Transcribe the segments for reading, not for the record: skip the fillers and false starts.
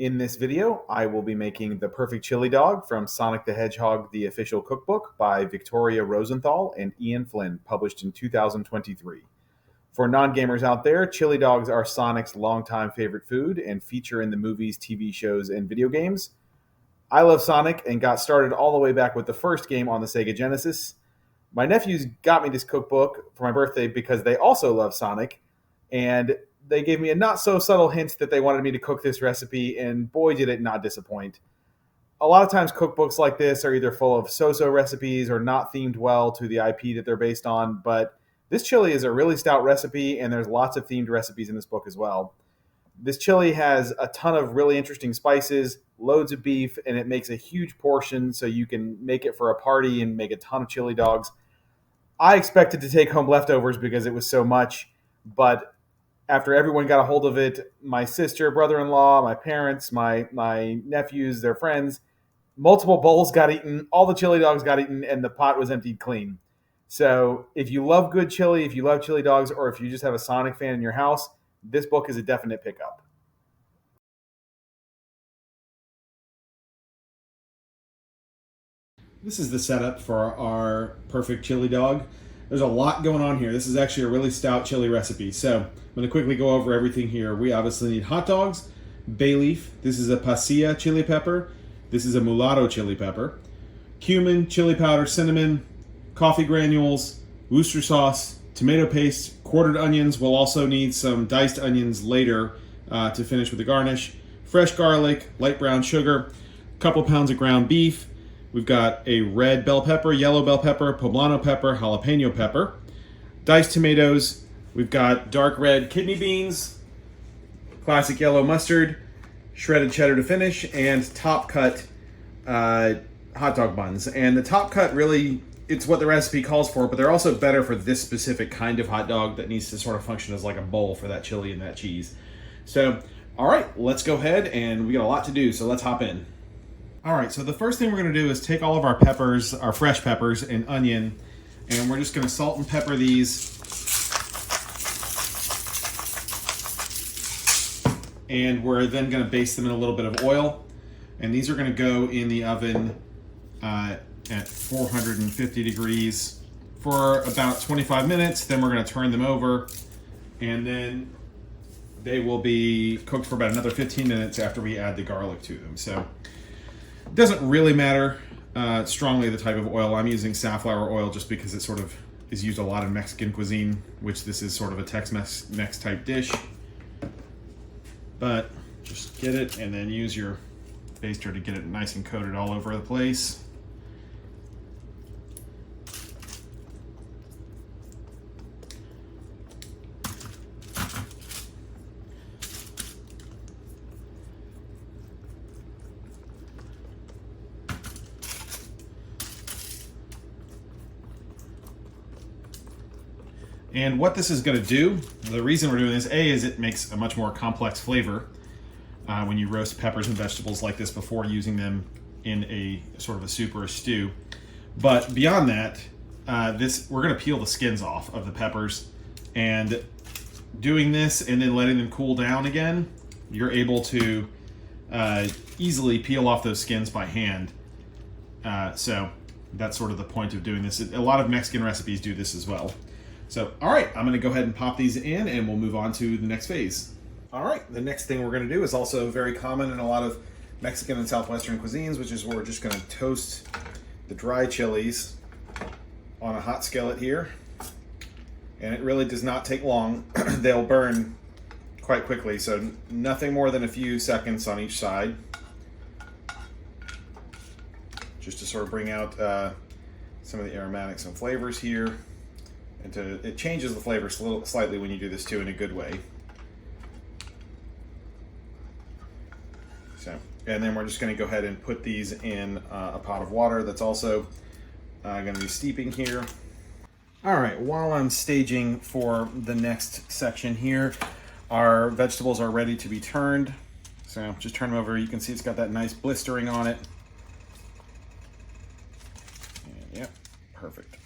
In this video, I will be making the perfect chili dog from Sonic the Hedgehog, the official cookbook by Victoria Rosenthal and Ian Flynn, published in 2023. For non-gamers out there, chili dogs are Sonic's longtime favorite food and feature in the movies, TV shows, and video games. I love Sonic and got started all the way back with the first game on the Sega Genesis. My nephews got me this cookbook for my birthday because they also love Sonic, and they gave me a not so subtle hint that they wanted me to cook this recipe, and boy did it not disappoint. A lot of times cookbooks like this are either full of so-so recipes or not themed well to the IP that they're based on, but this chili is a really stout recipe, and there's lots of themed recipes in this book as well. This chili has a ton of really interesting spices, loads of beef, and it makes a huge portion so you can make it for a party and make a ton of chili dogs. I expected to take home leftovers because it was so much, but after everyone got a hold of it, my sister, brother-in-law, my parents, my nephews, their friends, multiple bowls got eaten, all the chili dogs got eaten, and the pot was emptied clean. So if you love good chili, if you love chili dogs, or if you just have a Sonic fan in your house, this book is a definite pickup. This is the setup for our perfect chili dog. There's a lot going on here. This is actually a really stout chili recipe. So I'm going to quickly go over everything here. We obviously need hot dogs, bay leaf. This is a pasilla chili pepper. This is a mulatto chili pepper. Cumin, chili powder, cinnamon, coffee granules, Worcester sauce, tomato paste, quartered onions. We'll also need some diced onions later to finish with the garnish. Fresh garlic, light brown sugar, a couple pounds of ground beef. We've got a red bell pepper, yellow bell pepper, poblano pepper, jalapeno pepper, diced tomatoes. We've got dark red kidney beans, classic yellow mustard, shredded cheddar to finish, and top cut hot dog buns. And the top cut really, it's what the recipe calls for, but they're also better for this specific kind of hot dog that needs to sort of function as like a bowl for that chili and that cheese. So, all right, let's go ahead, and we got a lot to do, so let's hop in. All right, so the first thing we're going to do is take all of our peppers, our fresh peppers and onion, and we're just going to salt and pepper these. And we're then going to baste them in a little bit of oil. And these are going to go in the oven at 450 degrees for about 25 minutes. Then we're going to turn them over, and then they will be cooked for about another 15 minutes after we add the garlic to them. So it doesn't really matter strongly the type of oil. I'm using safflower oil just because it sort of is used a lot in Mexican cuisine, which this is sort of a Tex-Mex type dish. But just get it and then use your baster to get it nice and coated all over the place. And what this is going to do, the reason we're doing this, A, is it makes a much more complex flavor when you roast peppers and vegetables like this before using them in a sort of a soup or a stew. But beyond that, we're going to peel the skins off of the peppers, and doing this and then letting them cool down again, you're able to easily peel off those skins by hand. So that's sort of the point of doing this. A lot of Mexican recipes do this as well. So, all right, I'm going to go ahead and pop these in, and we'll move on to the next phase. All right, the next thing we're going to do is also very common in a lot of Mexican and Southwestern cuisines, which is we're just going to toast the dry chilies on a hot skillet here. And it really does not take long. They'll burn quite quickly, so nothing more than a few seconds on each side. Just to sort of bring out some of the aromatics and flavors here. And it changes the flavor slightly when you do this too, in a good way. So, and then we're just going to go ahead and put these in a pot of water that's also going to be steeping here. All right, while I'm staging for the next section here, our vegetables are ready to be turned. So just turn them over. You can see it's got that nice blistering on it. And, yep, perfect.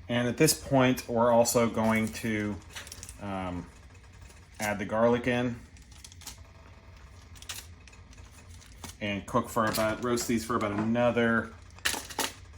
And at this point, we're also going to add the garlic in. and roast these for about another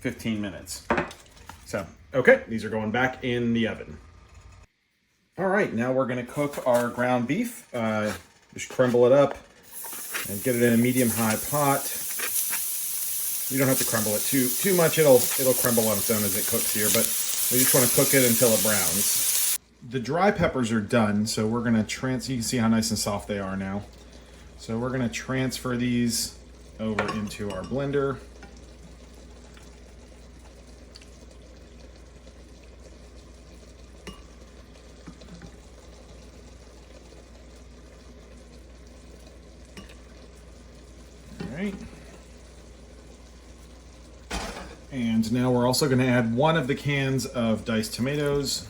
15 minutes. So, okay, these are going back in the oven. All right, now we're gonna cook our ground beef. Just crumble it up and get it in a medium-high pot. You don't have to crumble it too much. It'll crumble on its own as it cooks here, but we just want to cook it until it browns. The dry peppers are done, so we're gonna you can see how nice and soft they are now. So we're gonna transfer these over into our blender. All right. And now we're also going to add one of the cans of diced tomatoes.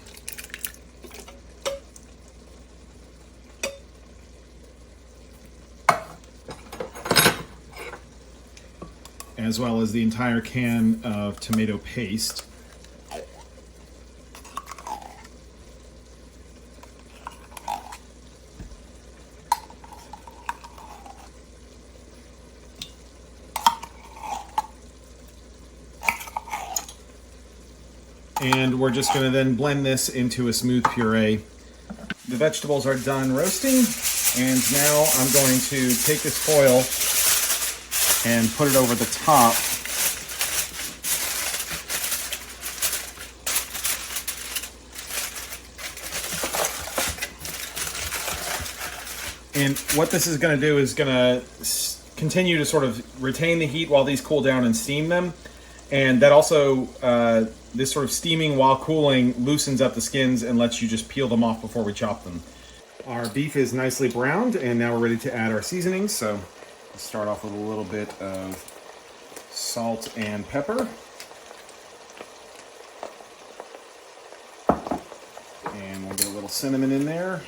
As well as the entire can of tomato paste. And we're just going to then blend this into a smooth puree. The vegetables are done roasting, and now I'm going to take this foil and put it over the top. And what this is going to do is going to continue to sort of retain the heat while these cool down and steam them. And that also, this sort of steaming while cooling loosens up the skins and lets you just peel them off before we chop them. Our beef is nicely browned, and now we're ready to add our seasonings. So let's start off with a little bit of salt and pepper. And we'll get a little cinnamon in there.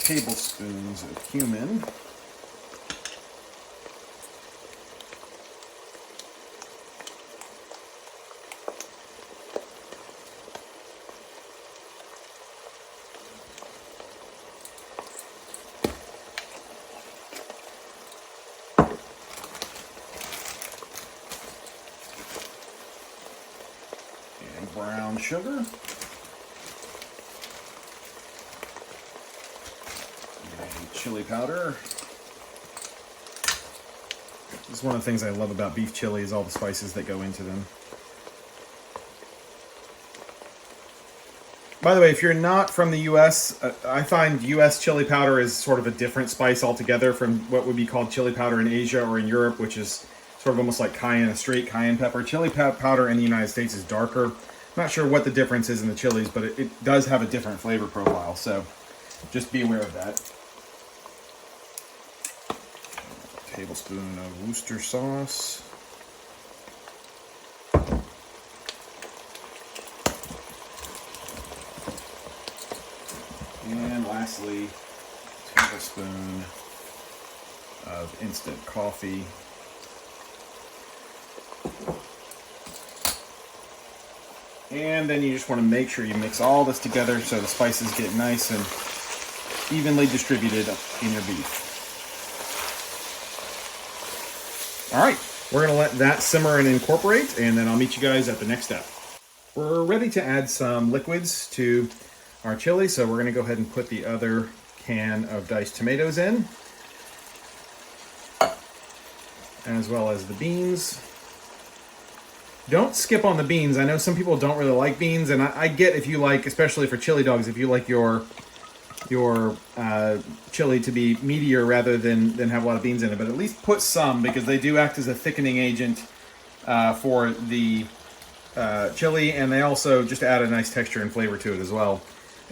Tablespoons of cumin. And brown sugar. Chili powder. This is one of the things I love about beef chili is all the spices that go into them. By the way, if you're not from the US, I find US chili powder is sort of a different spice altogether from what would be called chili powder in Asia or in Europe, which is sort of almost like cayenne, a straight cayenne pepper. Chili powder in the United States is darker. I'm not sure what the difference is in the chilies, but it does have a different flavor profile, so just be aware of that. Tablespoon of Worcester sauce. And lastly, a tablespoon of instant coffee. And then you just want to make sure you mix all this together so the spices get nice and evenly distributed in your beef. All right, we're gonna let that simmer and incorporate, and then I'll meet you guys at the next step. We're ready to add some liquids to our chili, so we're gonna go ahead and put the other can of diced tomatoes in, as well as the beans. Don't skip on the beans. I know some people don't really like beans, and I get if you like, especially for chili dogs, if you like your chili to be meatier rather than have a lot of beans in it, but at least put some, because they do act as a thickening agent for the chili, and they also just add a nice texture and flavor to it as well.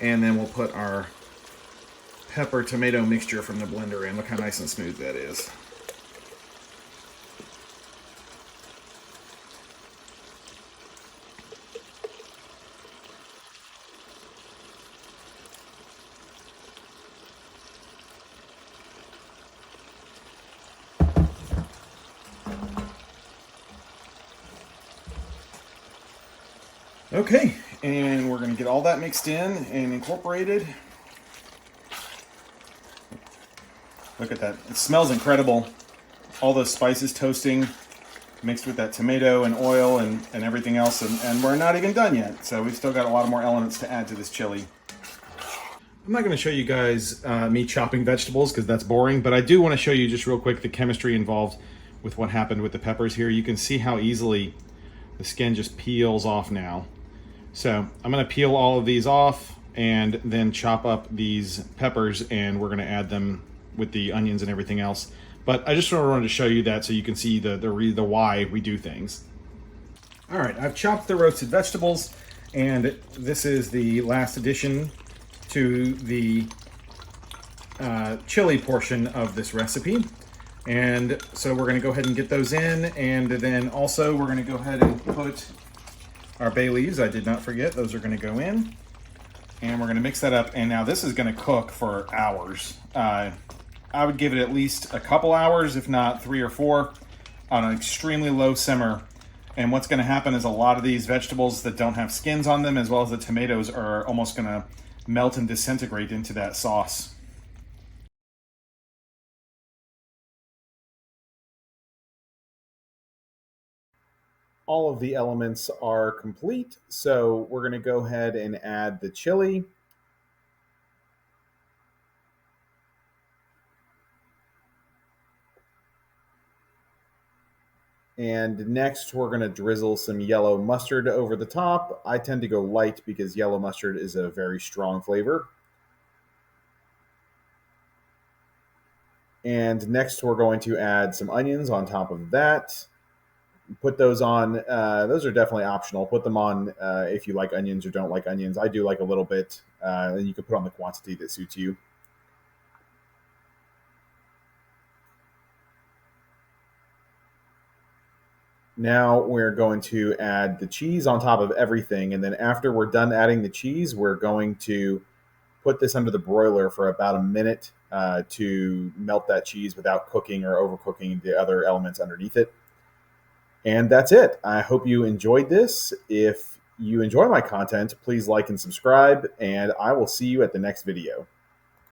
And then we'll put our pepper tomato mixture from the blender in. Look how nice and smooth that is. Okay, and we're going to get all that mixed in and incorporated. Look at that. It smells incredible. All those spices toasting mixed with that tomato and oil and everything else. And we're not even done yet. So we've still got a lot more elements to add to this chili. I'm not going to show you guys me chopping vegetables because that's boring, but I do want to show you just real quick the chemistry involved with what happened with the peppers here. You can see how easily the skin just peels off now. So I'm going to peel all of these off and then chop up these peppers, and we're going to add them with the onions and everything else. But I just wanted to show you that so you can see the why we do things. All right, I've chopped the roasted vegetables, and this is the last addition to the chili portion of this recipe. And so we're going to go ahead and get those in, and then also we're going to go ahead and put our bay leaves. I did not forget, those are going to go in, and we're going to mix that up. And now this is going to cook for hours. I would give it at least a couple hours, if not 3 or 4, on an extremely low simmer. And what's going to happen is a lot of these vegetables that don't have skins on them, as well as the tomatoes, are almost going to melt and disintegrate into that sauce. All of the elements are complete, so we're going to go ahead and add the chili. And next, we're going to drizzle some yellow mustard over the top. I tend to go light because yellow mustard is a very strong flavor. And next, we're going to add some onions on top of that. Put those on. Those are definitely optional. Put them on if you like onions or don't like onions. I do like a little bit. And you can put on the quantity that suits you. Now we're going to add the cheese on top of everything. And then after we're done adding the cheese, we're going to put this under the broiler for about a minute to melt that cheese without cooking or overcooking the other elements underneath it. And that's it. I hope you enjoyed this. If you enjoy my content, please like and subscribe, and I will see you at the next video.